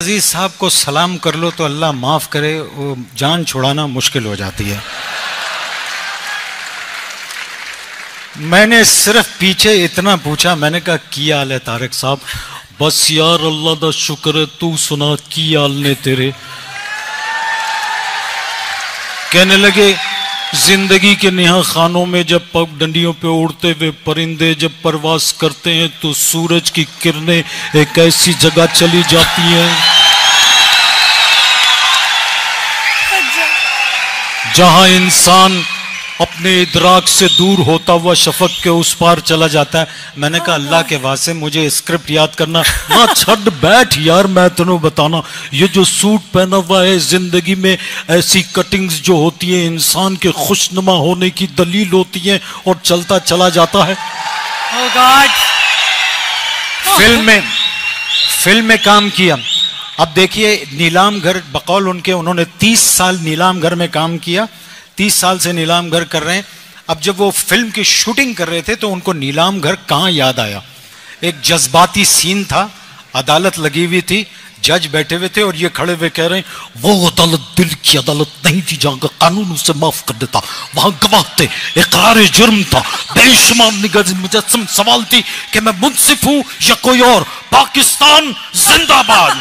عزیز صاحب کو سلام کر لو تو اللہ معاف کرے، وہ جان چھڑانا مشکل ہو جاتی ہے. میں نے صرف پیچھے اتنا پوچھا، میں نے کہا کی حال ہے طارق صاحب؟ بس یار اللہ دا شکر ہے، تو سنا کی حال نے تیرے؟ کہنے لگے زندگی کے نہا خانوں میں جب پگ ڈنڈیوں پہ اڑتے ہوئے پرندے جب پرواز کرتے ہیں تو سورج کی کرنیں ایک ایسی جگہ چلی جاتی ہیں جہاں انسان اپنے ادراک سے دور ہوتا ہوا شفق کے اس پار چلا جاتا ہے. میں نے کہا اللہ کے واسطے مجھے اسکرپٹ یاد کرنا. ماں چھڑ بیٹھ یار، میں تنوں بتانا، یہ جو سوٹ پہنا ہوا ہے زندگی میں ایسی کٹنگز جو ہوتی ہیں انسان کے خوشنما ہونے کی دلیل ہوتی ہیں اور چلتا چلا جاتا ہے. فلم میں کام کیا. اب دیکھیے نیلام گھر بقول ان کے، انہوں نے 30 سال نیلام گھر میں کام کیا، 30 سال سے نیلام گھر کر رہے ہیں. اب جب وہ فلم کی شوٹنگ کر رہے تھے تو ان کو نیلام گھر کہاں یاد آیا. ایک جذباتی سین تھا، عدالت لگی ہوئی تھی، جج بیٹھے ہوئے تھے اور یہ کھڑے ہوئے کہہ رہے ہیں وہ عدالت دل کی عدالت نہیں تھی جہاں کا قانون اسے معاف کر دیتا، وہاں گواہ تھے، اقرار جرم تھا، بے شمار نگاہ مجسم سوال تھی کہ میں منصف ہوں یا کوئی اور. پاکستان زندہ باد.